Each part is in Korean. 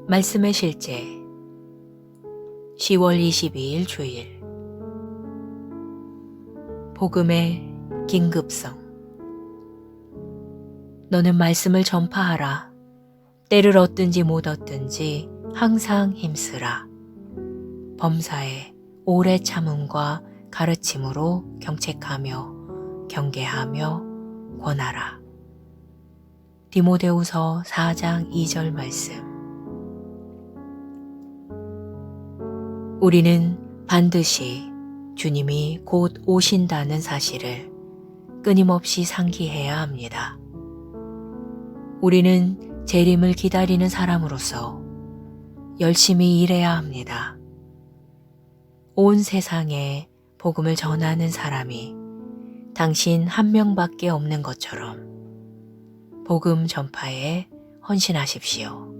말씀의 실제 10월 22일 주일 복음의 긴급성 너는 말씀을 전파하라. 때를 얻든지 못 얻든지 항상 힘쓰라. 범사에 오래 참음과 가르침으로 경책하며 경계하며 권하라. 디모데후서 4장 2절 말씀. 우리는 반드시 주님이 곧 오신다는 사실을 끊임없이 상기해야 합니다. 우리는 재림을 기다리는 사람으로서 열심히 일해야 합니다. 온 세상에 복음을 전하는 사람이 당신 한 명밖에 없는 것처럼 복음 전파에 헌신하십시오.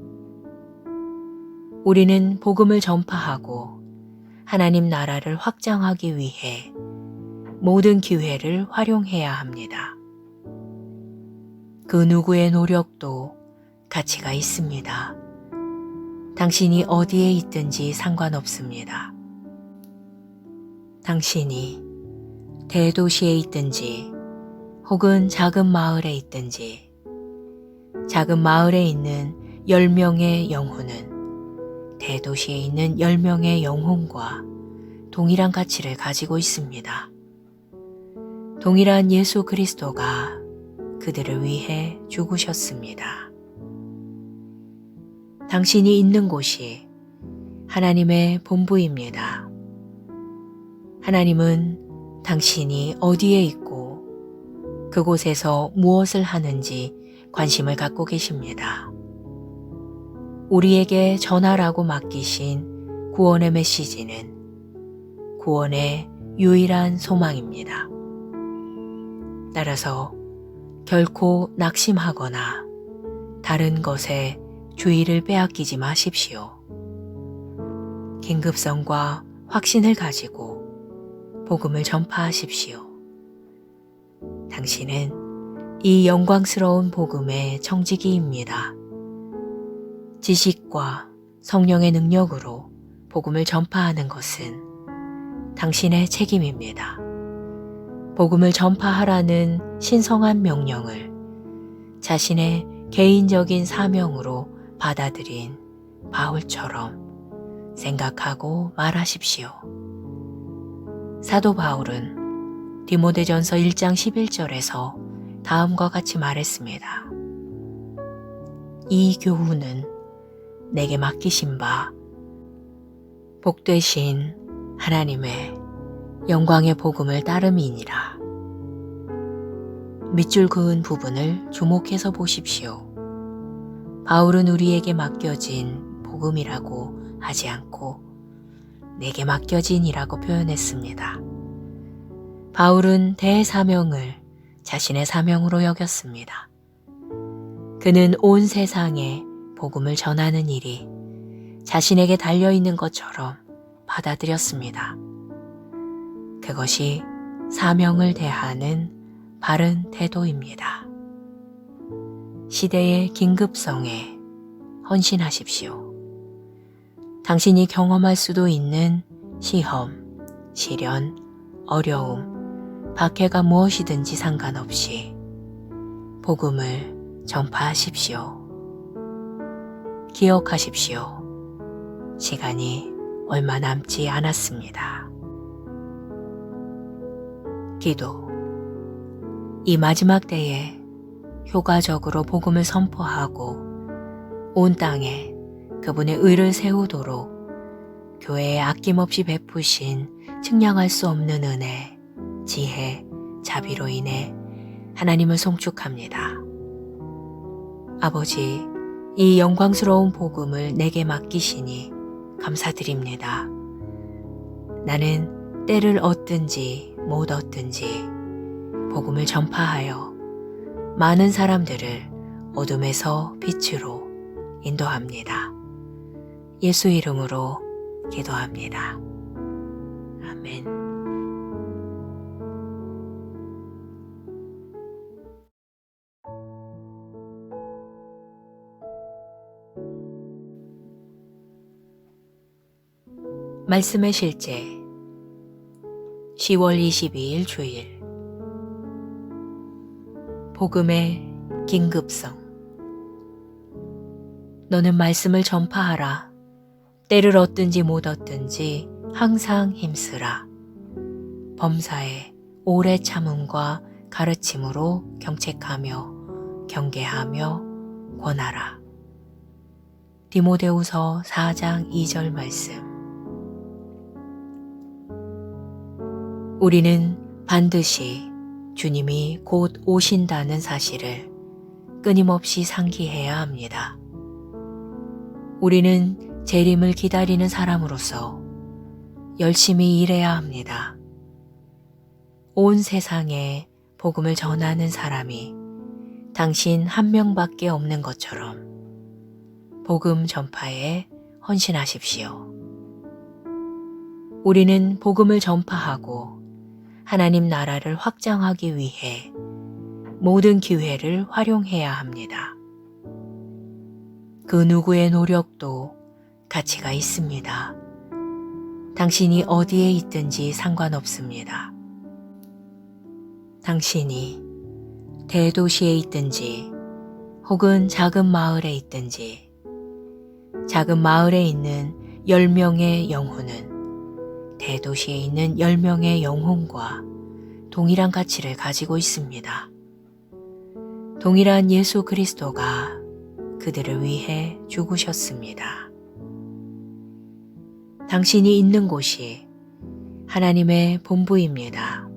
우리는 복음을 전파하고 하나님 나라를 확장하기 위해 모든 기회를 활용해야 합니다. 그 누구의 노력도 가치가 있습니다. 당신이 어디에 있든지 상관없습니다. 당신이 대도시에 있든지 혹은 작은 마을에 있든지 작은 마을에 있는 10명의 영혼은 대도시에 있는 10명의 영혼과 동일한 가치를 가지고 있습니다. 동일한 예수 그리스도가 그들을 위해 죽으셨습니다. 당신이 있는 곳이 하나님의 본부입니다. 하나님은 당신이 어디에 있고 그곳에서 무엇을 하는지 관심을 갖고 계십니다. 우리에게 전하라고 맡기신 구원의 메시지는 구원의 유일한 소망입니다. 따라서 결코 낙심하거나 다른 것에 주의를 빼앗기지 마십시오. 긴급성과 확신을 가지고 복음을 전파하십시오. 당신은 이 영광스러운 복음의 청지기입니다. 지식과 성령의 능력으로 복음을 전파하는 것은 당신의 책임입니다. 복음을 전파하라는 신성한 명령을 자신의 개인적인 사명으로 받아들인 바울처럼 생각하고 말하십시오. 사도 바울은 디모데전서 1장 11절에서 다음과 같이 말했습니다. 이 교훈은 내게 맡기신 바 복되신 하나님의 영광의 복음을 따름이니라. 밑줄 그은 부분을 주목해서 보십시오. 바울은 우리에게 맡겨진 복음이라고 하지 않고 내게 맡겨진이라고 표현했습니다. 바울은 대사명을 자신의 사명으로 여겼습니다. 그는 온 세상에 복음을 전하는 일이 자신에게 달려있는 것처럼 받아들였습니다. 그것이 사명을 대하는 바른 태도입니다. 시대의 긴급성에 헌신하십시오. 당신이 경험할 수도 있는 시험, 시련, 어려움, 박해가 무엇이든지 상관없이 복음을 전파하십시오. 기억하십시오. 시간이 얼마 남지 않았습니다. 기도. 이 마지막 때에 효과적으로 복음을 선포하고 온 땅에 그분의 의를 세우도록 교회에 아낌없이 베푸신 측량할 수 없는 은혜, 지혜, 자비로 인해 하나님을 송축합니다. 아버지, 이 영광스러운 복음을 내게 맡기시니 감사드립니다. 나는 때를 얻든지 못 얻든지 복음을 전파하여 많은 사람들을 어둠에서 빛으로 인도합니다. 예수 이름으로 기도합니다. 아멘. 말씀의 실제 10월 22일 주일 복음의 긴급성 너는 말씀을 전파하라. 때를 얻든지 못 얻든지 항상 힘쓰라. 범사에 오래 참음과 가르침으로 경책하며 경계하며 권하라. 디모데후서 4장 2절 말씀. 우리는 반드시 주님이 곧 오신다는 사실을 끊임없이 상기해야 합니다. 우리는 재림을 기다리는 사람으로서 열심히 일해야 합니다. 온 세상에 복음을 전하는 사람이 당신 한 명밖에 없는 것처럼 복음 전파에 헌신하십시오. 우리는 복음을 전파하고 하나님 나라를 확장하기 위해 모든 기회를 활용해야 합니다. 그 누구의 노력도 가치가 있습니다. 당신이 어디에 있든지 상관없습니다. 당신이 대도시에 있든지 혹은 작은 마을에 있든지 작은 마을에 있는 10명의 영혼은 대도시에 있는 10명의 영혼과 동일한 가치를 가지고 있습니다. 동일한 예수 그리스도가 그들을 위해 죽으셨습니다. 당신이 있는 곳이 하나님의 본부입니다.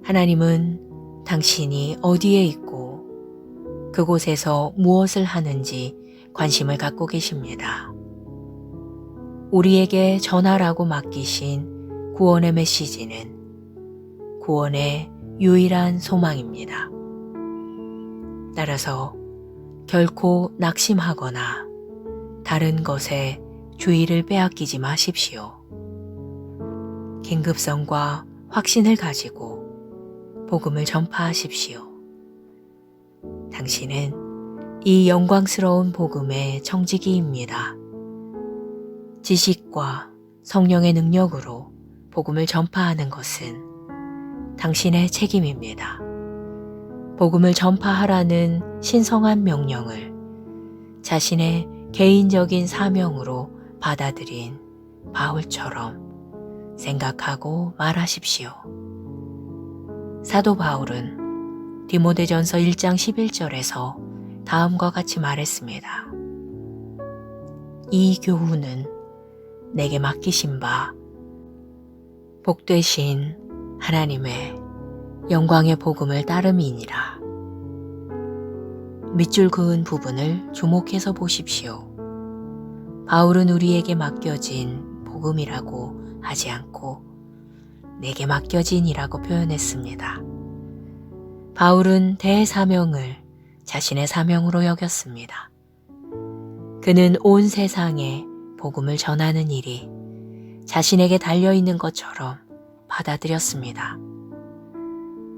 하나님은 당신이 어디에 있고 그곳에서 무엇을 하는지 관심을 갖고 계십니다. 우리에게 전하라고 맡기신 구원의 메시지는 구원의 유일한 소망입니다. 따라서 결코 낙심하거나 다른 것에 주의를 빼앗기지 마십시오. 긴급성과 확신을 가지고 복음을 전파하십시오. 당신은 이 영광스러운 복음의 청지기입니다. 지식과 성령의 능력으로 복음을 전파하는 것은 당신의 책임입니다. 복음을 전파하라는 신성한 명령을 자신의 개인적인 사명으로 받아들인 바울처럼 생각하고 말하십시오. 사도 바울은 디모데전서 1장 11절에서 다음과 같이 말했습니다. 이 교훈은 내게 맡기신 바 복되신 하나님의 영광의 복음을 따름이니라. 밑줄 그은 부분을 주목해서 보십시오. 바울은 우리에게 맡겨진 복음이라고 하지 않고 내게 맡겨진이라고 표현했습니다. 바울은 대사명을 자신의 사명으로 여겼습니다. 그는 온 세상에 복음을 전하는 일이 자신에게 달려있는 것처럼 받아들였습니다.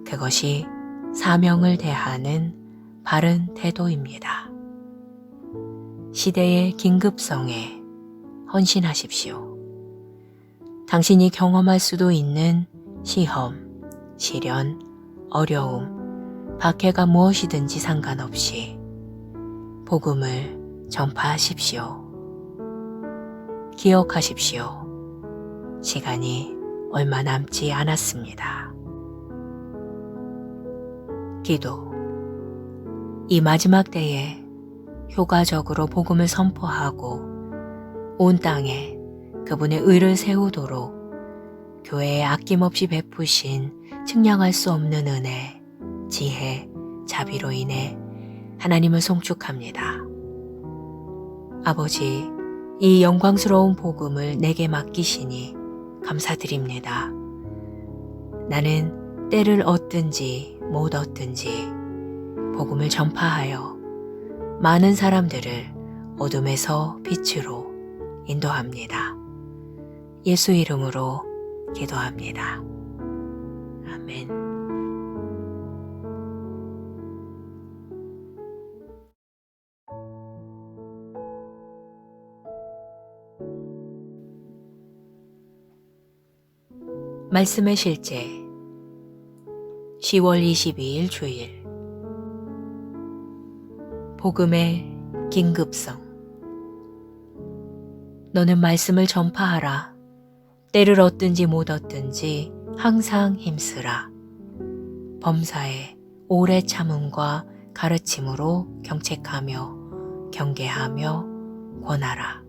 그것이 사명을 대하는 바른 태도입니다. 시대의 긴급성에 헌신하십시오. 당신이 경험할 수도 있는 시험, 시련, 어려움, 박해가 무엇이든지 상관없이 복음을 전파하십시오. 기억하십시오. 시간이 얼마 남지 않았습니다. 기도. 이 마지막 때에 효과적으로 복음을 선포하고 온 땅에 그분의 의를 세우도록 교회에 아낌없이 베푸신 측량할 수 없는 은혜, 지혜, 자비로 인해 하나님을 송축합니다. 아버지, 이 영광스러운 복음을 내게 맡기시니 감사드립니다. 나는 때를 얻든지 못 얻든지 복음을 전파하여 많은 사람들을 어둠에서 빛으로 인도합니다. 예수 이름으로 기도합니다. 아멘. 말씀의 실제 10월 22일 주일 복음의 긴급성 너는 말씀을 전파하라. 때를 얻든지 못 얻든지 항상 힘쓰라. 범사에 오래 참음과 가르침으로 경책하며 경계하며 권하라.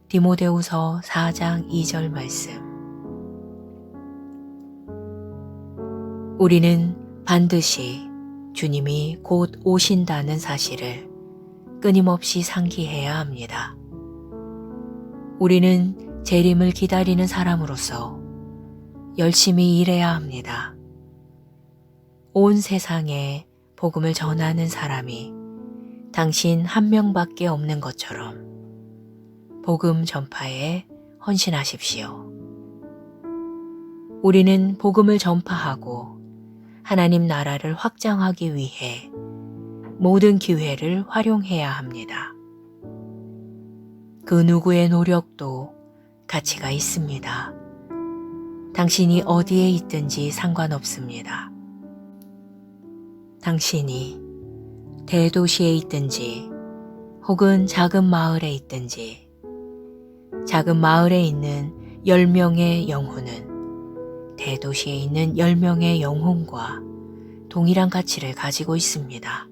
디모데후서 4장 2절 말씀. 우리는 반드시 주님이 곧 오신다는 사실을 끊임없이 상기해야 합니다. 우리는 재림을 기다리는 사람으로서 열심히 일해야 합니다. 온 세상에 복음을 전하는 사람이 당신 한 명밖에 없는 것처럼 복음 전파에 헌신하십시오. 우리는 복음을 전파하고 하나님 나라를 확장하기 위해 모든 기회를 활용해야 합니다. 그 누구의 노력도 가치가 있습니다. 당신이 어디에 있든지 상관없습니다. 당신이 대도시에 있든지 혹은 작은 마을에 있든지 작은 마을에 있는 10명의 영혼은 대도시에 있는 10명의 영혼과 동일한 가치를 가지고 있습니다.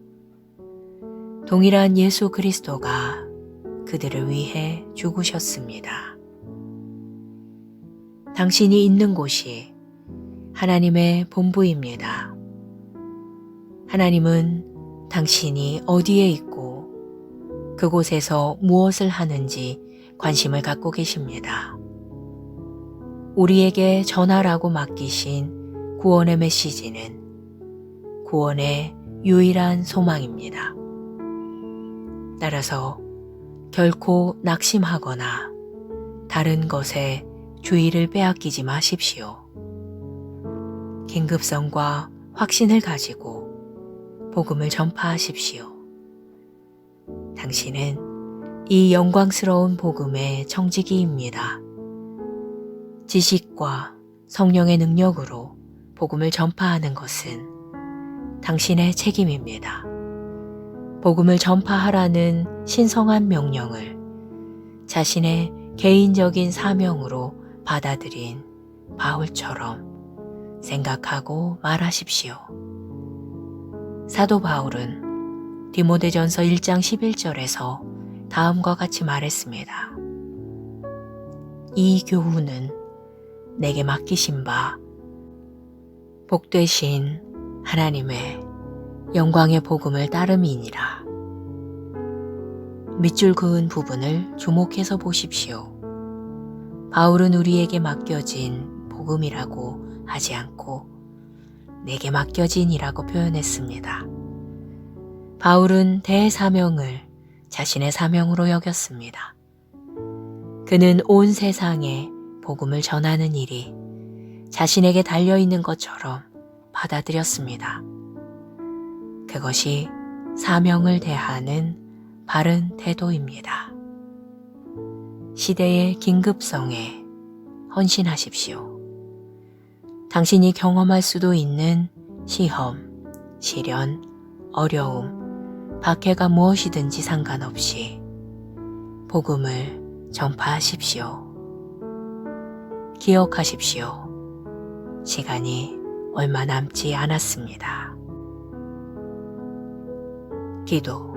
동일한 예수 그리스도가 그들을 위해 죽으셨습니다. 당신이 있는 곳이 하나님의 본부입니다. 하나님은 당신이 어디에 있고 그곳에서 무엇을 하는지 관심을 갖고 계십니다. 우리에게 전하라고 맡기신 구원의 메시지는 구원의 유일한 소망입니다. 따라서 결코 낙심하거나 다른 것에 주의를 빼앗기지 마십시오. 긴급성과 확신을 가지고 복음을 전파하십시오. 당신은 이 영광스러운 복음의 청지기입니다. 지식과 성령의 능력으로 복음을 전파하는 것은 당신의 책임입니다. 복음을 전파하라는 신성한 명령을 자신의 개인적인 사명으로 받아들인 바울처럼 생각하고 말하십시오. 사도 바울은 디모데전서 1장 11절에서 다음과 같이 말했습니다. 이 교훈은 내게 맡기신 바 복되신 하나님의 영광의 복음을 따름이니라. 밑줄 그은 부분을 주목해서 보십시오. 바울은 우리에게 맡겨진 복음이라고 하지 않고 내게 맡겨진이라고 표현했습니다. 바울은 대사명을 자신의 사명으로 여겼습니다. 그는 온 세상에 복음을 전하는 일이 자신에게 달려있는 것처럼 받아들였습니다. 그것이 사명을 대하는 바른 태도입니다. 시대의 긴급성에 헌신하십시오. 당신이 경험할 수도 있는 시험, 시련, 어려움, 박해가 무엇이든지 상관없이 복음을 전파하십시오. 기억하십시오. 시간이 얼마 남지 않았습니다. 기도.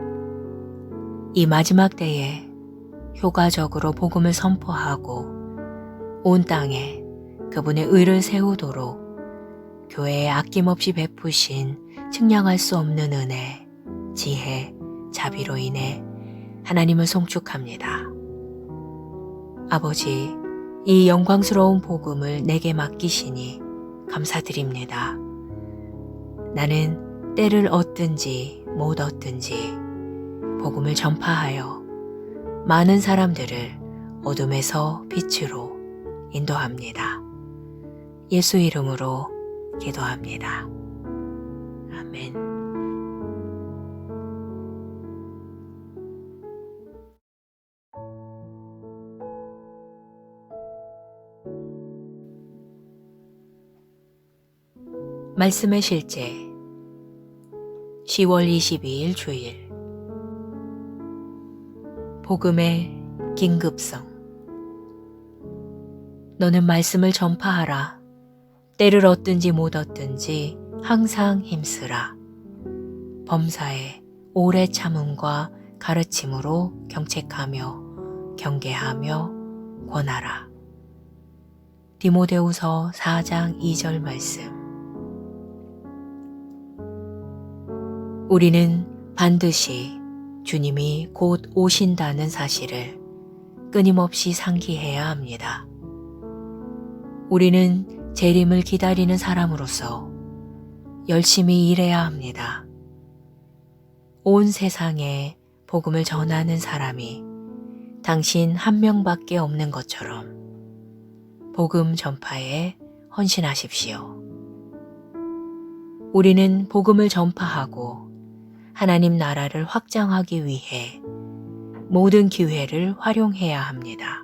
이 마지막 때에 효과적으로 복음을 선포하고 온 땅에 그분의 의를 세우도록 교회에 아낌없이 베푸신 측량할 수 없는 은혜, 지혜, 자비로 인해 하나님을 송축합니다. 아버지, 이 영광스러운 복음을 내게 맡기시니 감사드립니다. 나는 때를 얻든지 못 얻든지 복음을 전파하여 많은 사람들을 어둠에서 빛으로 인도합니다. 예수 이름으로 기도합니다. 아멘. 말씀의 실제 10월 22일 주일 복음의 긴급성 너는 말씀을 전파하라. 때를 얻든지 못 얻든지 항상 힘쓰라. 범사에 오래 참음과 가르침으로 경책하며 경계하며 권하라. 디모데후서 4장 2절 말씀. 우리는 반드시 주님이 곧 오신다는 사실을 끊임없이 상기해야 합니다. 우리는 재림을 기다리는 사람으로서 열심히 일해야 합니다. 온 세상에 복음을 전하는 사람이 당신 한 명밖에 없는 것처럼 복음 전파에 헌신하십시오. 우리는 복음을 전파하고 하나님 나라를 확장하기 위해 모든 기회를 활용해야 합니다.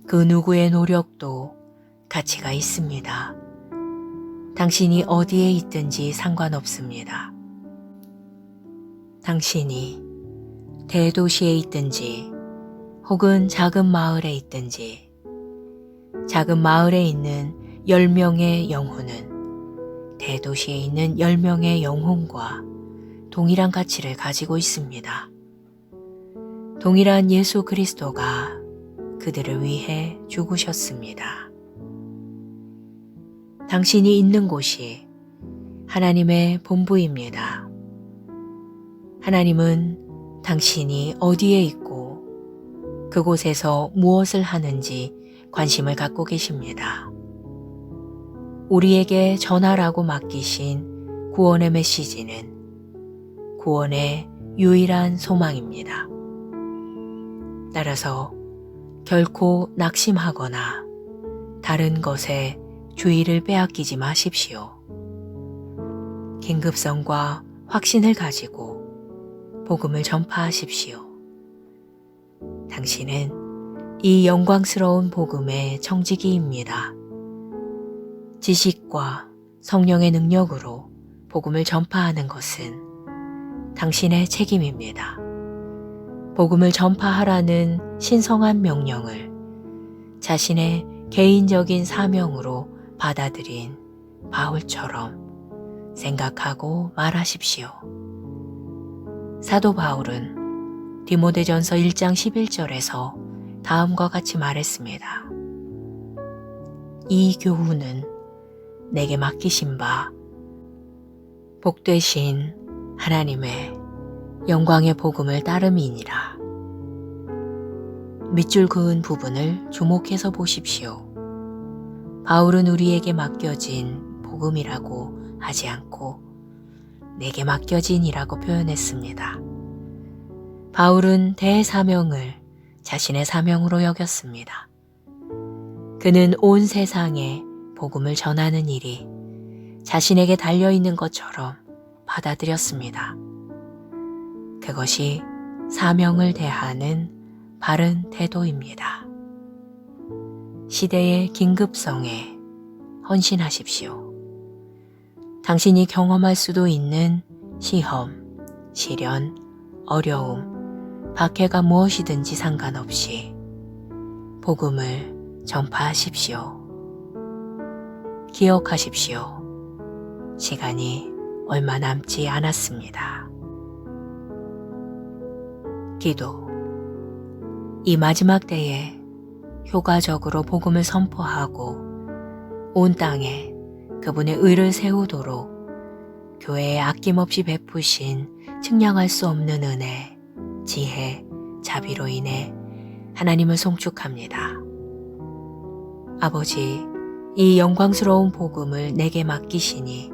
그 누구의 노력도 가치가 있습니다. 당신이 어디에 있든지 상관없습니다. 당신이 대도시에 있든지 혹은 작은 마을에 있든지 작은 마을에 있는 10명의 영혼은 대도시에 있는 10명의 영혼과 동일한 가치를 가지고 있습니다. 동일한 예수 그리스도가 그들을 위해 죽으셨습니다. 당신이 있는 곳이 하나님의 본부입니다. 하나님은 당신이 어디에 있고 그곳에서 무엇을 하는지 관심을 갖고 계십니다. 우리에게 전하라고 맡기신 구원의 메시지는 구원의 유일한 소망입니다. 따라서 결코 낙심하거나 다른 것에 주의를 빼앗기지 마십시오. 긴급성과 확신을 가지고 복음을 전파하십시오. 당신은 이 영광스러운 복음의 청지기입니다. 지식과 성령의 능력으로 복음을 전파하는 것은 당신의 책임입니다. 복음을 전파하라는 신성한 명령을 자신의 개인적인 사명으로 받아들인 바울처럼 생각하고 말하십시오. 사도 바울은 디모데전서 1장 11절에서 다음과 같이 말했습니다. 이 교훈은 내게 맡기신 바 복되신 하나님의 영광의 복음을 따름이니라. 밑줄 그은 부분을 주목해서 보십시오. 바울은 우리에게 맡겨진 복음이라고 하지 않고 내게 맡겨진이라고 표현했습니다. 바울은 대사명을 자신의 사명으로 여겼습니다. 그는 온 세상에 복음을 전하는 일이 자신에게 달려있는 것처럼 받아들였습니다. 그것이 사명을 대하는 바른 태도입니다. 시대의 긴급성에 헌신하십시오. 당신이 경험할 수도 있는 시험, 시련, 어려움, 박해가 무엇이든지 상관없이 복음을 전파하십시오. 기억하십시오. 시간이 얼마 남지 않았습니다. 기도. 이 마지막 때에 효과적으로 복음을 선포하고 온 땅에 그분의 의를 세우도록 교회에 아낌없이 베푸신 측량할 수 없는 은혜, 지혜, 자비로 인해 하나님을 송축합니다. 아버지, 이 영광스러운 복음을 내게 맡기시니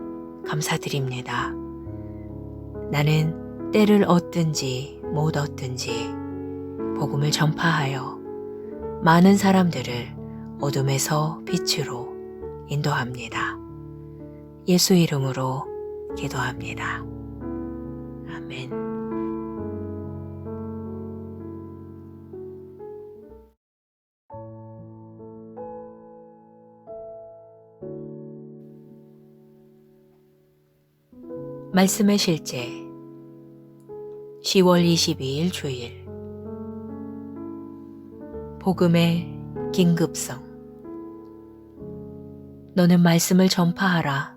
감사드립니다. 나는 때를 얻든지 못 얻든지 복음을 전파하여 많은 사람들을 어둠에서 빛으로 인도합니다. 예수 이름으로 기도합니다. 아멘. 말씀의 실제 10월 22일 주일 복음의 긴급성 너는 말씀을 전파하라.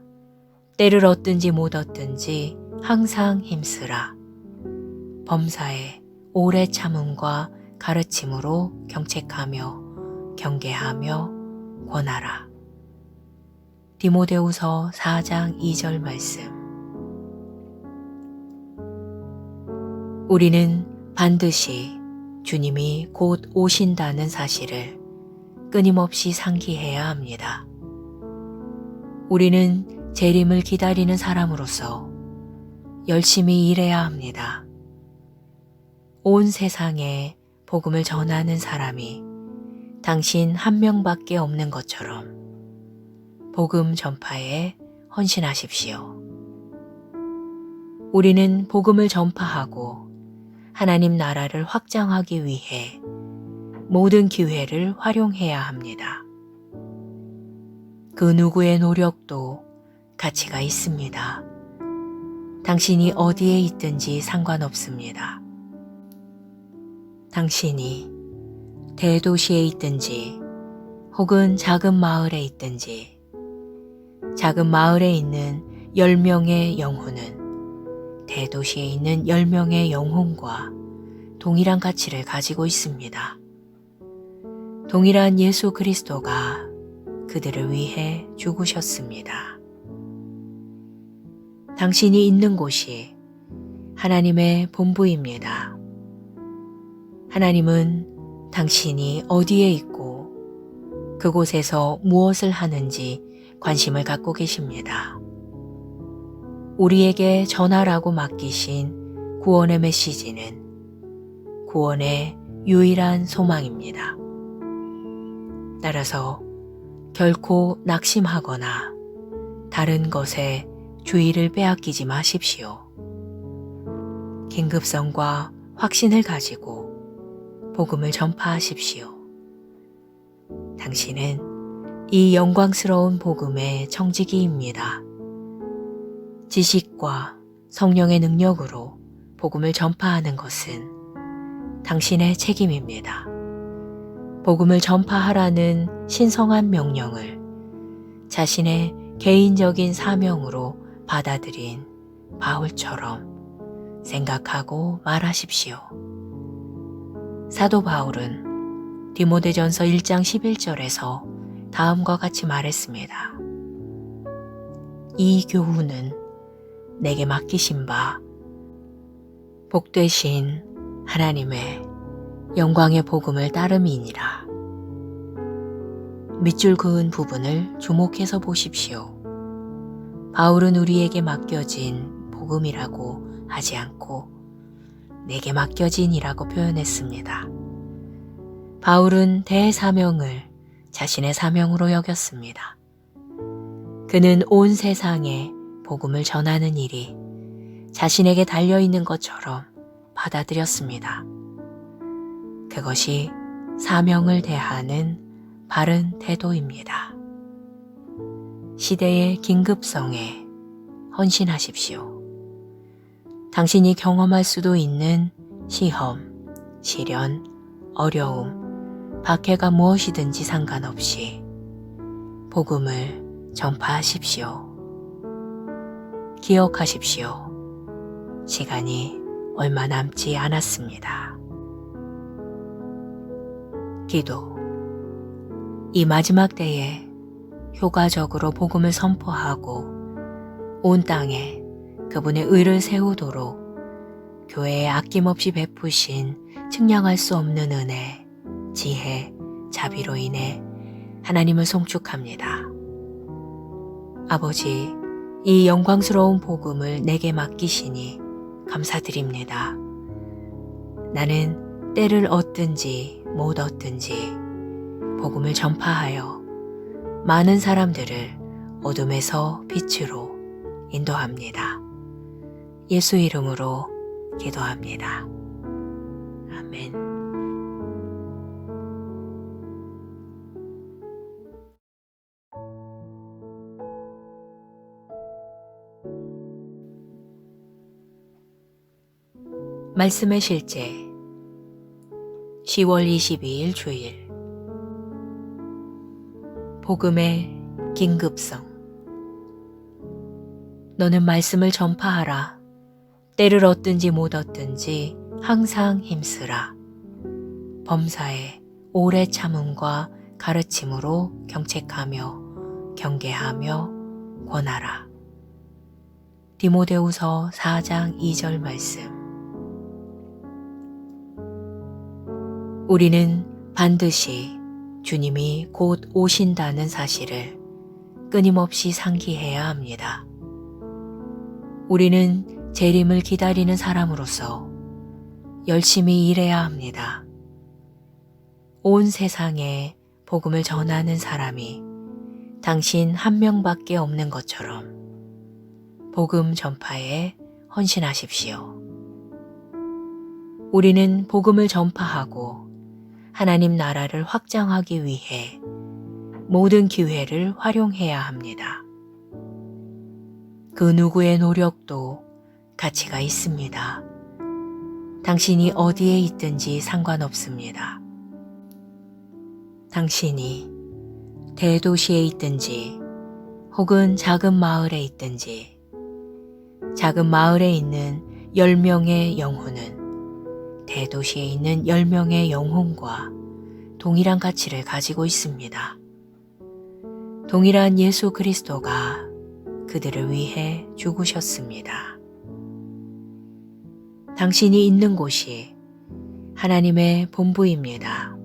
때를 얻든지 못 얻든지 항상 힘쓰라. 범사에 오래 참음과 가르침으로 경책하며 경계하며 권하라. 디모데후서 4장 2절 말씀. 우리는 반드시 주님이 곧 오신다는 사실을 끊임없이 상기해야 합니다. 우리는 재림을 기다리는 사람으로서 열심히 일해야 합니다. 온 세상에 복음을 전하는 사람이 당신 한 명밖에 없는 것처럼 복음 전파에 헌신하십시오. 우리는 복음을 전파하고 하나님 나라를 확장하기 위해 모든 기회를 활용해야 합니다. 그 누구의 노력도 가치가 있습니다. 당신이 어디에 있든지 상관없습니다. 당신이 대도시에 있든지 혹은 작은 마을에 있든지 작은 마을에 있는 10명의 영혼은 대도시에 있는 10명의 영혼과 동일한 가치를 가지고 있습니다. 동일한 예수 그리스도가 그들을 위해 죽으셨습니다. 당신이 있는 곳이 하나님의 본부입니다. 하나님은 당신이 어디에 있고 그곳에서 무엇을 하는지 관심을 갖고 계십니다. 우리에게 전하라고 맡기신 구원의 메시지는 구원의 유일한 소망입니다. 따라서 결코 낙심하거나 다른 것에 주의를 빼앗기지 마십시오. 긴급성과 확신을 가지고 복음을 전파하십시오. 당신은 이 영광스러운 복음의 청지기입니다. 지식과 성령의 능력으로 복음을 전파하는 것은 당신의 책임입니다. 복음을 전파하라는 신성한 명령을 자신의 개인적인 사명으로 받아들인 바울처럼 생각하고 말하십시오. 사도 바울은 디모데전서 1장 11절에서 다음과 같이 말했습니다. 이 교훈은 내게 맡기신 바 복되신 하나님의 영광의 복음을 따름이니라. 밑줄 그은 부분을 주목해서 보십시오. 바울은 우리에게 맡겨진 복음이라고 하지 않고 내게 맡겨진이라고 표현했습니다. 바울은 대사명을 자신의 사명으로 여겼습니다. 그는 온 세상에 복음을 전하는 일이 자신에게 달려있는 것처럼 받아들였습니다. 그것이 사명을 대하는 바른 태도입니다. 시대의 긴급성에 헌신하십시오. 당신이 경험할 수도 있는 시험, 시련, 어려움, 박해가 무엇이든지 상관없이 복음을 전파하십시오. 기억하십시오. 시간이 얼마 남지 않았습니다. 기도. 이 마지막 때에 효과적으로 복음을 선포하고 온 땅에 그분의 의를 세우도록 교회에 아낌없이 베푸신 측량할 수 없는 은혜, 지혜, 자비로 인해 하나님을 송축합니다. 아버지, 이 영광스러운 복음을 내게 맡기시니 감사드립니다. 나는 때를 얻든지 못 얻든지 복음을 전파하여 많은 사람들을 어둠에서 빛으로 인도합니다. 예수 이름으로 기도합니다. 아멘. 말씀의 실제 10월 22일 주일 복음의 긴급성 너는 말씀을 전파하라. 때를 얻든지 못 얻든지 항상 힘쓰라. 범사에 오래 참음과 가르침으로 경책하며 경계하며 권하라. 디모데후서 4장 2절 말씀. 우리는 반드시 주님이 곧 오신다는 사실을 끊임없이 상기해야 합니다. 우리는 재림을 기다리는 사람으로서 열심히 일해야 합니다. 온 세상에 복음을 전하는 사람이 당신 한 명밖에 없는 것처럼 복음 전파에 헌신하십시오. 우리는 복음을 전파하고 하나님 나라를 확장하기 위해 모든 기회를 활용해야 합니다. 그 누구의 노력도 가치가 있습니다. 당신이 어디에 있든지 상관없습니다. 당신이 대도시에 있든지 혹은 작은 마을에 있든지 작은 마을에 있는 10명의 영혼은 대도시에 있는 10명의 영혼과 동일한 가치를 가지고 있습니다. 동일한 예수 그리스도가 그들을 위해 죽으셨습니다. 당신이 있는 곳이 하나님의 본부입니다.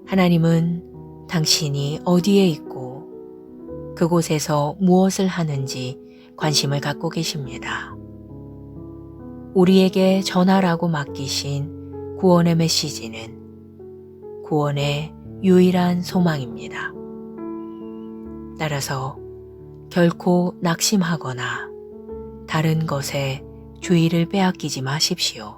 하나님은 당신이 어디에 있고 그곳에서 무엇을 하는지 관심을 갖고 계십니다. 우리에게 전하라고 맡기신 구원의 메시지는 구원의 유일한 소망입니다. 따라서 결코 낙심하거나 다른 것에 주의를 빼앗기지 마십시오.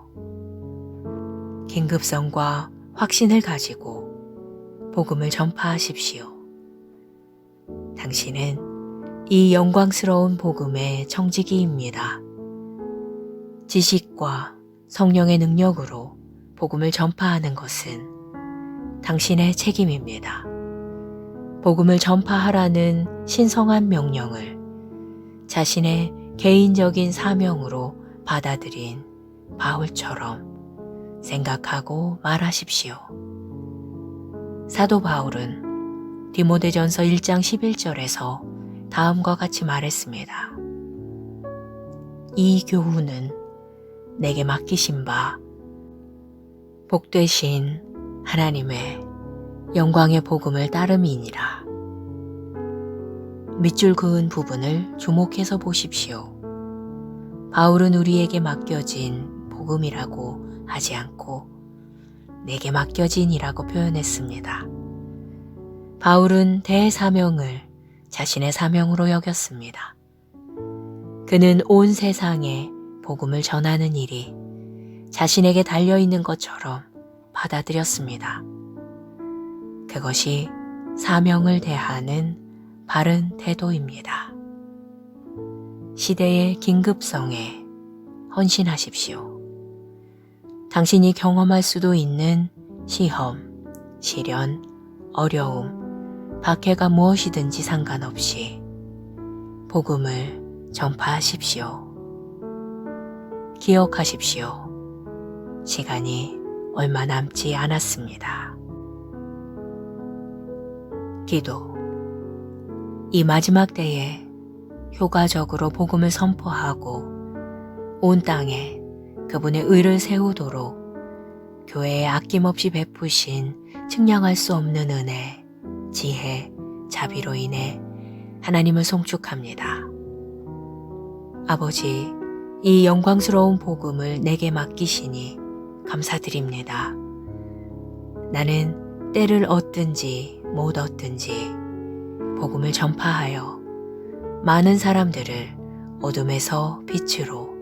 긴급성과 확신을 가지고 복음을 전파하십시오. 당신은 이 영광스러운 복음의 청지기입니다. 지식과 성령의 능력으로 복음을 전파하는 것은 당신의 책임입니다. 복음을 전파하라는 신성한 명령을 자신의 개인적인 사명으로 받아들인 바울처럼 생각하고 말하십시오. 사도 바울은 디모데전서 1장 11절에서 다음과 같이 말했습니다. 이 교훈은 내게 맡기신 바 복되신 하나님의 영광의 복음을 따름이니라. 밑줄 그은 부분을 주목해서 보십시오. 바울은 우리에게 맡겨진 복음이라고 하지 않고 내게 맡겨진이라고 표현했습니다. 바울은 대사명을 자신의 사명으로 여겼습니다. 그는 온 세상에 복음을 전하는 일이 자신에게 달려있는 것처럼 받아들였습니다. 그것이 사명을 대하는 바른 태도입니다. 시대의 긴급성에 헌신하십시오. 당신이 경험할 수도 있는 시험, 시련, 어려움, 박해가 무엇이든지 상관없이 복음을 전파하십시오. 기억하십시오. 시간이 얼마 남지 않았습니다. 기도. 이 마지막 때에 효과적으로 복음을 선포하고 온 땅에 그분의 의를 세우도록 교회에 아낌없이 베푸신 측량할 수 없는 은혜, 지혜, 자비로 인해 하나님을 송축합니다. 아버지, 이 영광스러운 복음을 내게 맡기시니 감사드립니다. 나는 때를 얻든지 못 얻든지 복음을 전파하여 많은 사람들을 어둠에서 빛으로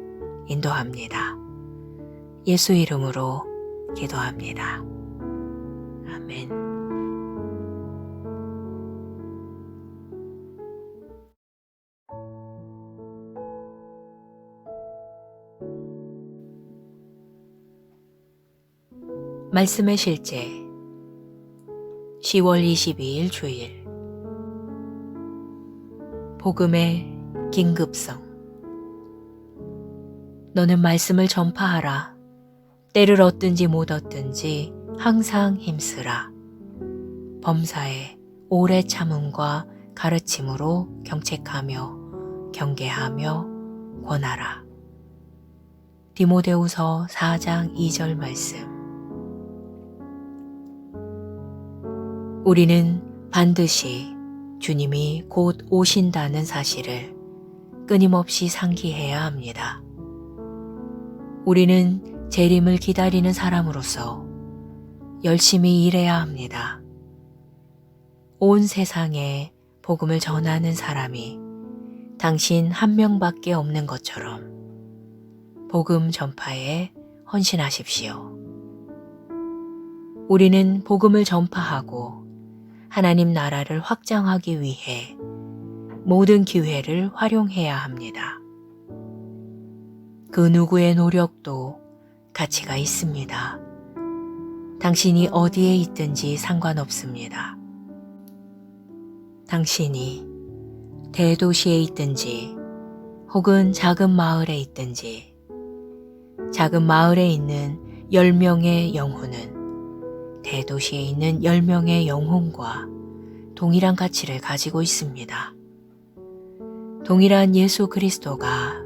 인도합니다. 예수 이름으로 기도합니다. 아멘. 말씀의 실제 10월 22일 주일 복음의 긴급성 너는 말씀을 전파하라. 때를 얻든지 못 얻든지 항상 힘쓰라. 범사에 오래 참음과 가르침으로 경책하며 경계하며 권하라. 디모데후서 4장 2절 말씀. 우리는 반드시 주님이 곧 오신다는 사실을 끊임없이 상기해야 합니다. 우리는 재림을 기다리는 사람으로서 열심히 일해야 합니다. 온 세상에 복음을 전하는 사람이 당신 한 명밖에 없는 것처럼 복음 전파에 헌신하십시오. 우리는 복음을 전파하고 하나님 나라를 확장하기 위해 모든 기회를 활용해야 합니다. 그 누구의 노력도 가치가 있습니다. 당신이 어디에 있든지 상관없습니다. 당신이 대도시에 있든지 혹은 작은 마을에 있든지 작은 마을에 있는 10명의 영혼은 대도시에 있는 10명의 영혼과 동일한 가치를 가지고 있습니다. 동일한 예수 그리스도가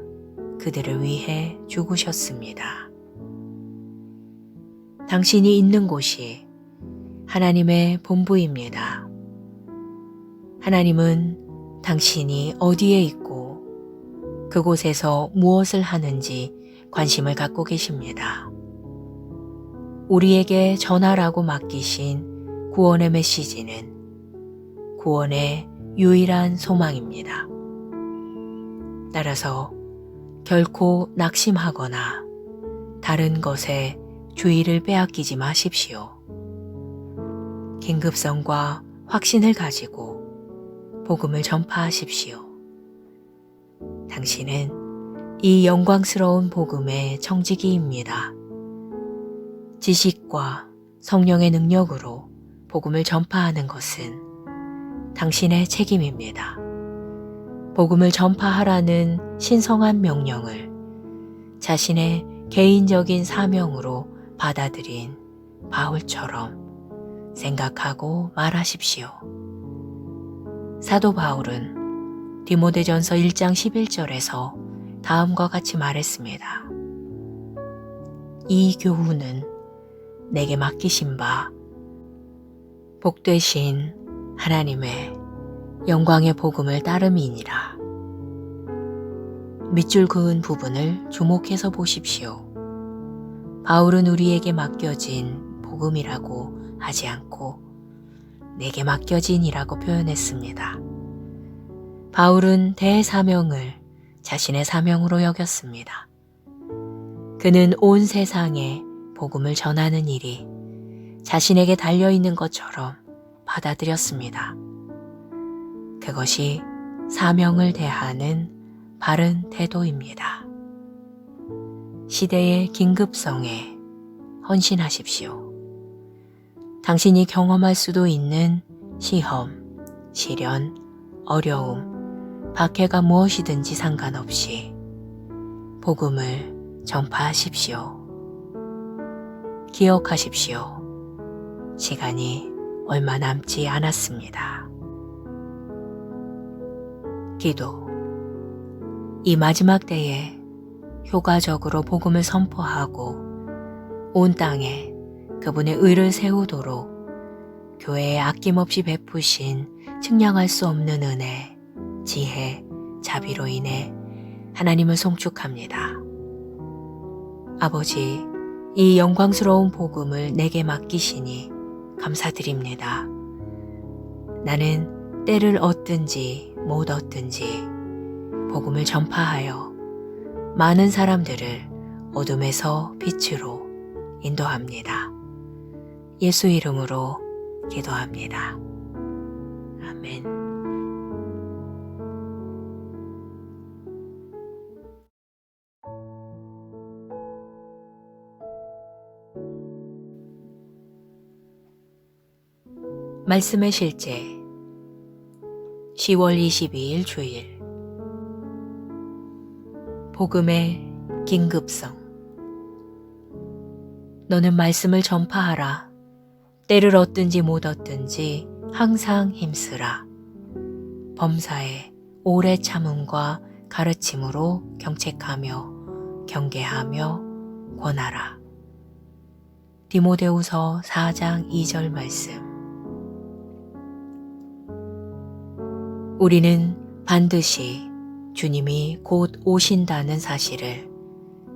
그들을 위해 죽으셨습니다. 당신이 있는 곳이 하나님의 본부입니다. 하나님은 당신이 어디에 있고 그곳에서 무엇을 하는지 관심을 갖고 계십니다. 우리에게 전하라고 맡기신 구원의 메시지는 구원의 유일한 소망입니다. 따라서 결코 낙심하거나 다른 것에 주의를 빼앗기지 마십시오. 긴급성과 확신을 가지고 복음을 전파하십시오. 당신은 이 영광스러운 복음의 청지기입니다. 지식과 성령의 능력으로 복음을 전파하는 것은 당신의 책임입니다. 복음을 전파하라는 신성한 명령을 자신의 개인적인 사명으로 받아들인 바울처럼 생각하고 말하십시오. 사도 바울은 디모데전서 1장 11절에서 다음과 같이 말했습니다. 이 교훈은 내게 맡기신 바 복되신 하나님의 영광의 복음을 따름이니라. 밑줄 그은 부분을 주목해서 보십시오. 바울은 우리에게 맡겨진 복음이라고 하지 않고 내게 맡겨진이라고 표현했습니다. 바울은 대사명을 자신의 사명으로 여겼습니다. 그는 온 세상에 복음을 전하는 일이 자신에게 달려있는 것처럼 받아들였습니다. 그것이 사명을 대하는 바른 태도입니다. 시대의 긴급성에 헌신하십시오. 당신이 경험할 수도 있는 시험, 시련, 어려움, 박해가 무엇이든지 상관없이 복음을 전파하십시오. 기억하십시오. 시간이 얼마 남지 않았습니다. 기도. 이 마지막 때에 효과적으로 복음을 선포하고 온 땅에 그분의 의를 세우도록 교회에 아낌없이 베푸신 측량할 수 없는 은혜, 지혜, 자비로 인해 하나님을 송축합니다. 아버지, 이 영광스러운 복음을 내게 맡기시니 감사드립니다. 나는 때를 얻든지 못 얻든지 복음을 전파하여 많은 사람들을 어둠에서 빛으로 인도합니다. 예수 이름으로 기도합니다. 아멘. 말씀의 실제 10월 22일 주일 복음의 긴급성 너는 말씀을 전파하라. 때를 얻든지 못 얻든지 항상 힘쓰라. 범사에 오래 참음과 가르침으로 경책하며 경계하며 권하라. 디모데후서 4장 2절 말씀. 우리는 반드시 주님이 곧 오신다는 사실을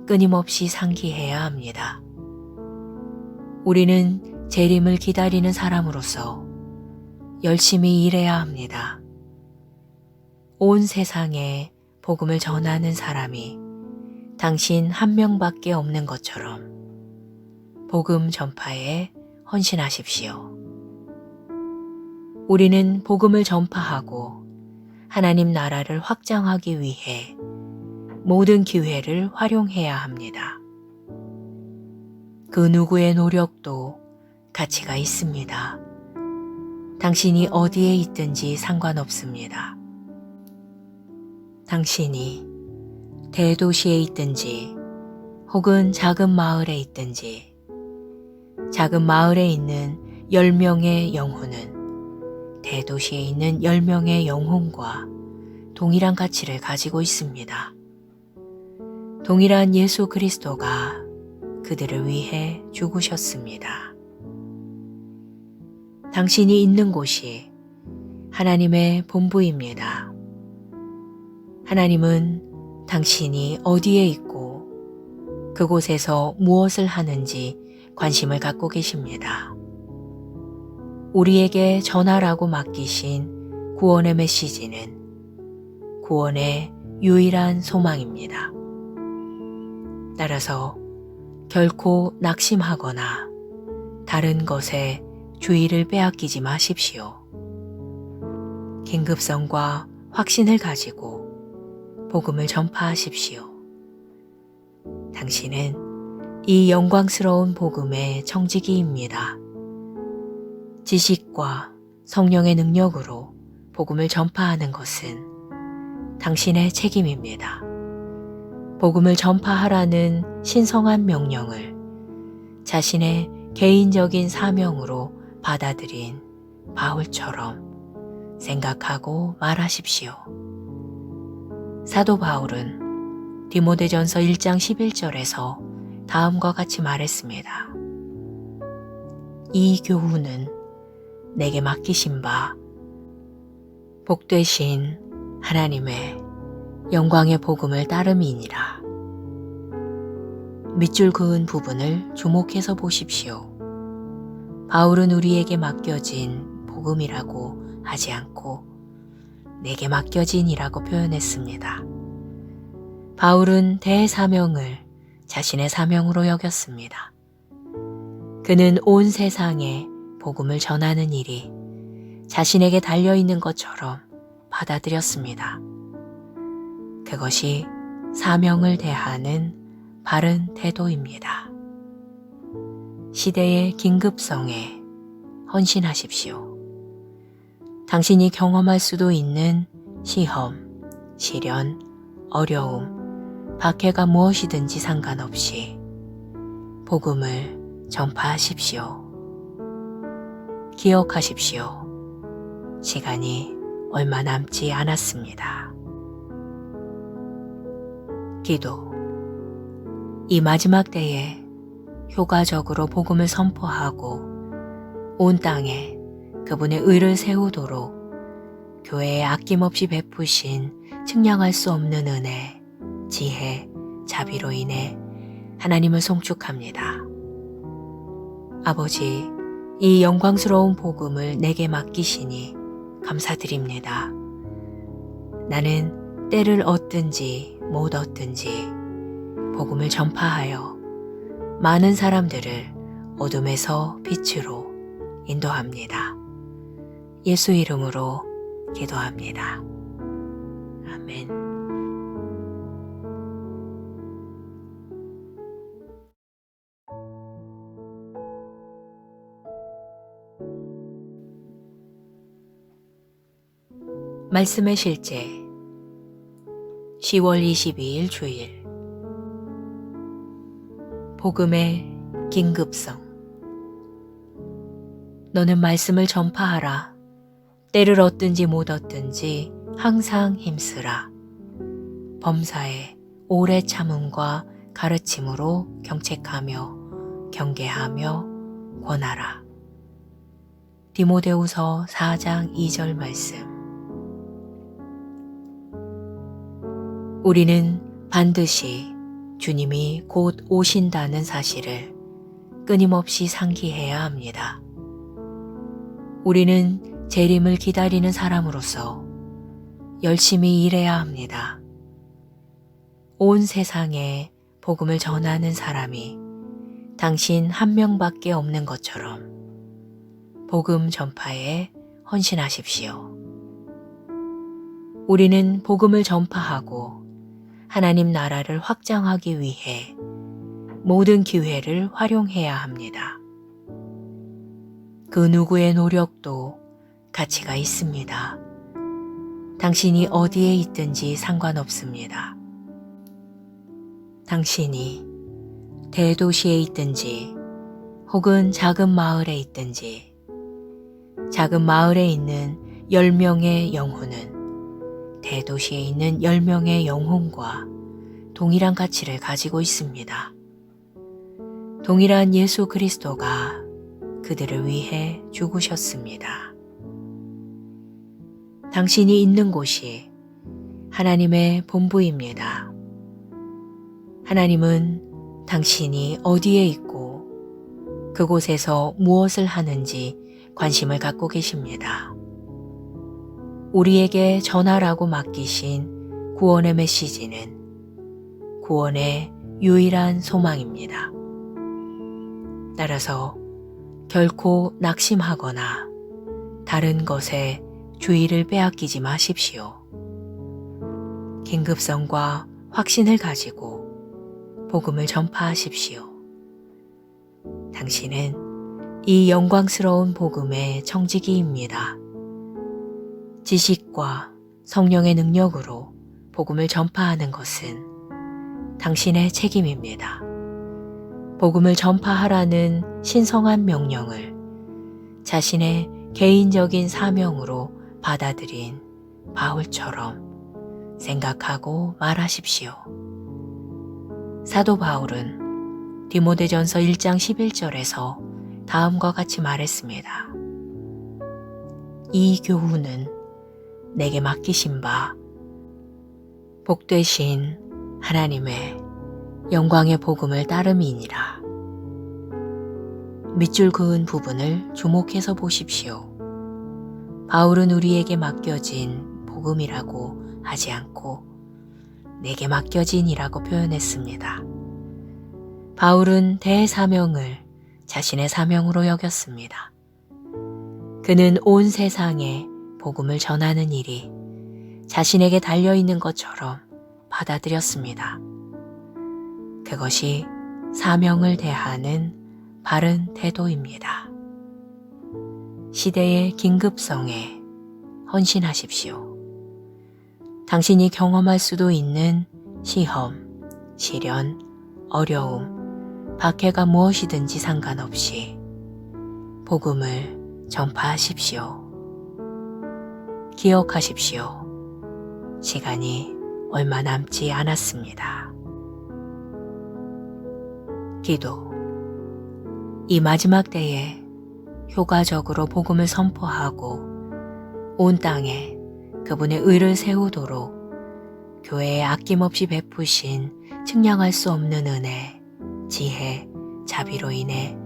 끊임없이 상기해야 합니다. 우리는 재림을 기다리는 사람으로서 열심히 일해야 합니다. 온 세상에 복음을 전하는 사람이 당신 한 명밖에 없는 것처럼 복음 전파에 헌신하십시오. 우리는 복음을 전파하고 하나님 나라를 확장하기 위해 모든 기회를 활용해야 합니다. 그 누구의 노력도 가치가 있습니다. 당신이 어디에 있든지 상관없습니다. 당신이 대도시에 있든지 혹은 작은 마을에 있든지 작은 마을에 있는 10명의 영혼은 대도시에 있는 10명의 영혼과 동일한 가치를 가지고 있습니다. 동일한 예수 그리스도가 그들을 위해 죽으셨습니다. 당신이 있는 곳이 하나님의 본부입니다. 하나님은 당신이 어디에 있고 그곳에서 무엇을 하는지 관심을 갖고 계십니다. 우리에게 전하라고 맡기신 구원의 메시지는 구원의 유일한 소망입니다. 따라서 결코 낙심하거나 다른 것에 주의를 빼앗기지 마십시오. 긴급성과 확신을 가지고 복음을 전파하십시오. 당신은 이 영광스러운 복음의 청지기입니다. 지식과 성령의 능력으로 복음을 전파하는 것은 당신의 책임입니다. 복음을 전파하라는 신성한 명령을 자신의 개인적인 사명으로 받아들인 바울처럼 생각하고 말하십시오. 사도 바울은 디모데전서 1장 11절에서 다음과 같이 말했습니다. 이 교훈은 내게 맡기신 바 복되신 하나님의 영광의 복음을 따름이니라. 밑줄 그은 부분을 주목해서 보십시오. 바울은 우리에게 맡겨진 복음이라고 하지 않고 내게 맡겨진이라고 표현했습니다. 바울은 대사명을 자신의 사명으로 여겼습니다. 그는 온 세상에 복음을 전하는 일이 자신에게 달려있는 것처럼 받아들였습니다. 그것이 사명을 대하는 바른 태도입니다. 시대의 긴급성에 헌신하십시오. 당신이 경험할 수도 있는 시험, 시련, 어려움, 박해가 무엇이든지 상관없이 복음을 전파하십시오. 기억하십시오. 시간이 얼마 남지 않았습니다. 기도. 이 마지막 때에 효과적으로 복음을 선포하고 온 땅에 그분의 의를 세우도록 교회에 아낌없이 베푸신 측량할 수 없는 은혜, 지혜, 자비로 인해 하나님을 송축합니다. 아버지, 이 영광스러운 복음을 내게 맡기시니 감사드립니다. 나는 때를 얻든지 못 얻든지 복음을 전파하여 많은 사람들을 어둠에서 빛으로 인도합니다. 예수 이름으로 기도합니다. 아멘. 말씀의 실제 10월 22일 주일 복음의 긴급성 너는 말씀을 전파하라. 때를 얻든지 못 얻든지 항상 힘쓰라. 범사에 오래 참음과 가르침으로 경책하며 경계하며 권하라. 디모데후서 4장 2절 말씀. 우리는 반드시 주님이 곧 오신다는 사실을 끊임없이 상기해야 합니다. 우리는 재림을 기다리는 사람으로서 열심히 일해야 합니다. 온 세상에 복음을 전하는 사람이 당신 한 명밖에 없는 것처럼 복음 전파에 헌신하십시오. 우리는 복음을 전파하고 하나님 나라를 확장하기 위해 모든 기회를 활용해야 합니다. 그 누구의 노력도 가치가 있습니다. 당신이 어디에 있든지 상관없습니다. 당신이 대도시에 있든지 혹은 작은 마을에 있든지 작은 마을에 있는 10명의 영혼은 대도시에 있는 10명의 영혼과 동일한 가치를 가지고 있습니다. 동일한 예수 그리스도가 그들을 위해 죽으셨습니다. 당신이 있는 곳이 하나님의 본부입니다. 하나님은 당신이 어디에 있고 그곳에서 무엇을 하는지 관심을 갖고 계십니다. 우리에게 전하라고 맡기신 구원의 메시지는 구원의 유일한 소망입니다. 따라서 결코 낙심하거나 다른 것에 주의를 빼앗기지 마십시오. 긴급성과 확신을 가지고 복음을 전파하십시오. 당신은 이 영광스러운 복음의 청지기입니다. 지식과 성령의 능력으로 복음을 전파하는 것은 당신의 책임입니다. 복음을 전파하라는 신성한 명령을 자신의 개인적인 사명으로 받아들인 바울처럼 생각하고 말하십시오. 사도 바울은 디모데전서 1장 11절에서 다음과 같이 말했습니다. 이 교훈은 내게 맡기신 바 복되신 하나님의 영광의 복음을 따름이니라. 밑줄 그은 부분을 주목해서 보십시오. 바울은 우리에게 맡겨진 복음이라고 하지 않고 내게 맡겨진이라고 표현했습니다. 바울은 대사명을 자신의 사명으로 여겼습니다. 그는 온 세상에 복음을 전하는 일이 자신에게 달려있는 것처럼 받아들였습니다. 그것이 사명을 대하는 바른 태도입니다. 시대의 긴급성에 헌신하십시오. 당신이 경험할 수도 있는 시험, 시련, 어려움, 박해가 무엇이든지 상관없이 복음을 전파하십시오. 기억하십시오. 시간이 얼마 남지 않았습니다. 기도. 이 마지막 때에 효과적으로 복음을 선포하고 온 땅에 그분의 의를 세우도록 교회에 아낌없이 베푸신 측량할 수 없는 은혜, 지혜, 자비로 인해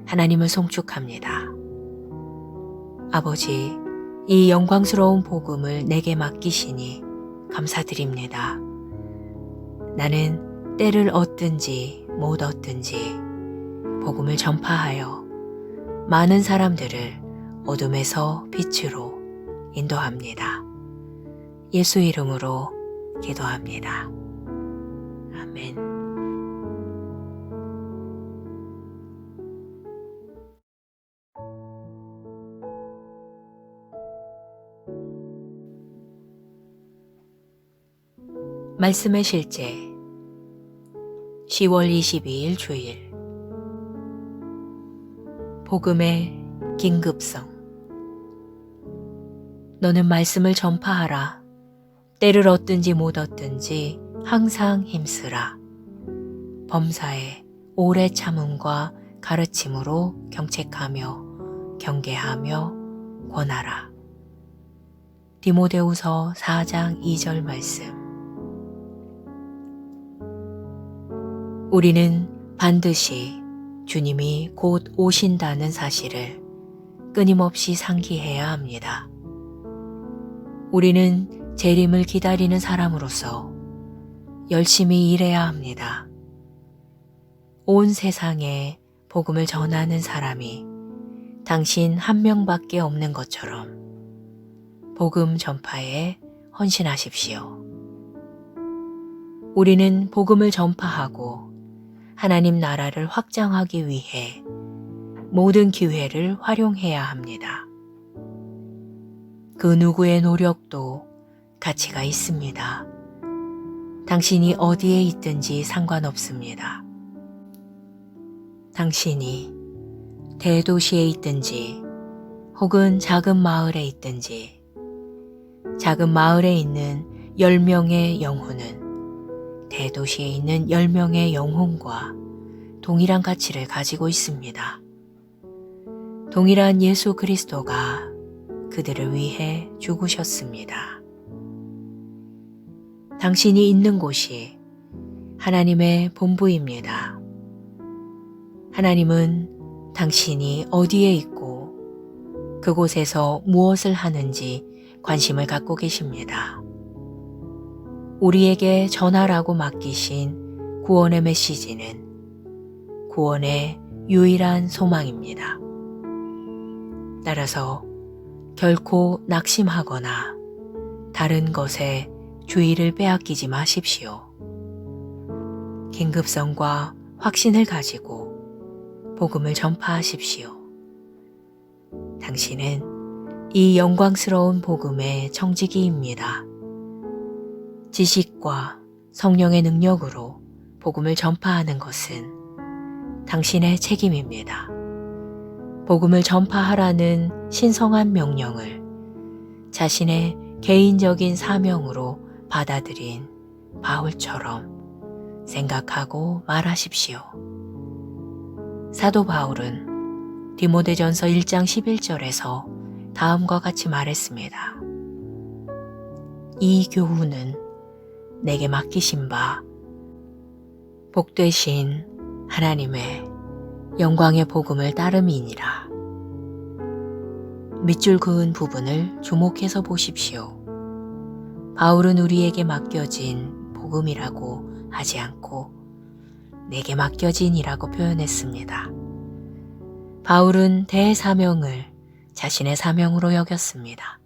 하나님을 송축합니다. 아버지, 이 영광스러운 복음을 내게 맡기시니 감사드립니다. 나는 때를 얻든지 못 얻든지 복음을 전파하여 많은 사람들을 어둠에서 빛으로 인도합니다. 예수 이름으로 기도합니다. 아멘. 말씀의 실제 10월 22일 주일 복음의 긴급성 너는 말씀을 전파하라. 때를 얻든지 못 얻든지 항상 힘쓰라. 범사에 오래 참음과 가르침으로 경책하며 경계하며 권하라. 디모데후서 4장 2절 말씀. 우리는 반드시 주님이 곧 오신다는 사실을 끊임없이 상기해야 합니다. 우리는 재림을 기다리는 사람으로서 열심히 일해야 합니다. 온 세상에 복음을 전하는 사람이 당신 한 명밖에 없는 것처럼 복음 전파에 헌신하십시오. 우리는 복음을 전파하고 하나님 나라를 확장하기 위해 모든 기회를 활용해야 합니다. 그 누구의 노력도 가치가 있습니다. 당신이 어디에 있든지 상관없습니다. 당신이 대도시에 있든지 혹은 작은 마을에 있든지 작은 마을에 있는 10명의 영혼은 대도시에 있는 10명의 영혼과 동일한 가치를 가지고 있습니다. 동일한 예수 그리스도가 그들을 위해 죽으셨습니다. 당신이 있는 곳이 하나님의 본부입니다. 하나님은 당신이 어디에 있고 그곳에서 무엇을 하는지 관심을 갖고 계십니다. 우리에게 전하라고 맡기신 구원의 메시지는 구원의 유일한 소망입니다. 따라서 결코 낙심하거나 다른 것에 주의를 빼앗기지 마십시오. 긴급성과 확신을 가지고 복음을 전파하십시오. 당신은 이 영광스러운 복음의 청지기입니다. 지식과 성령의 능력으로 복음을 전파하는 것은 당신의 책임입니다. 복음을 전파하라는 신성한 명령을 자신의 개인적인 사명으로 받아들인 바울처럼 생각하고 말하십시오. 사도 바울은 디모데전서 1장 11절에서 다음과 같이 말했습니다. 이 교훈은 내게 맡기신 바 복되신 하나님의 영광의 복음을 따름이니라. 밑줄 그은 부분을 주목해서 보십시오. 바울은 우리에게 맡겨진 복음이라고 하지 않고 내게 맡겨진이라고 표현했습니다. 바울은 대사명을 자신의 사명으로 여겼습니다.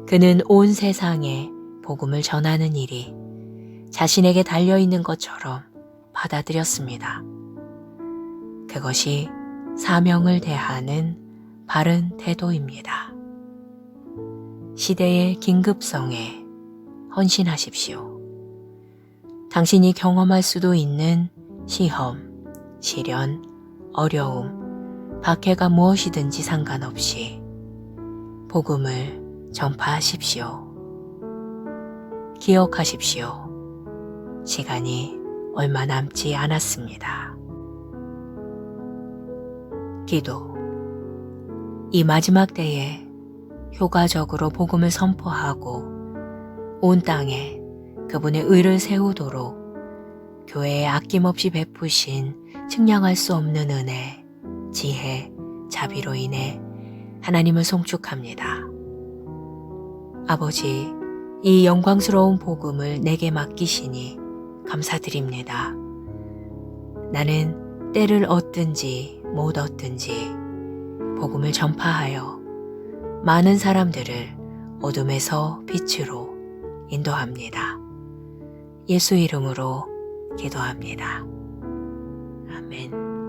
그는 온 세상에 복음을 전하는 일이 자신에게 달려있는 것처럼 받아들였습니다. 그것이 사명을 대하는 바른 태도입니다. 시대의 긴급성에 헌신하십시오. 당신이 경험할 수도 있는 시험, 시련, 어려움, 박해가 무엇이든지 상관없이 복음을 전파하십시오. 기억하십시오. 시간이 얼마 남지 않았습니다. 기도. 이 마지막 때에 효과적으로 복음을 선포하고 온 땅에 그분의 의를 세우도록 교회에 아낌없이 베푸신 측량할 수 없는 은혜, 지혜, 자비로 인해 하나님을 송축합니다. 아버지, 이 영광스러운 복음을 내게 맡기시니 감사드립니다. 나는 때를 얻든지 못 얻든지 복음을 전파하여 많은 사람들을 어둠에서 빛으로 인도합니다. 예수 이름으로 기도합니다. 아멘.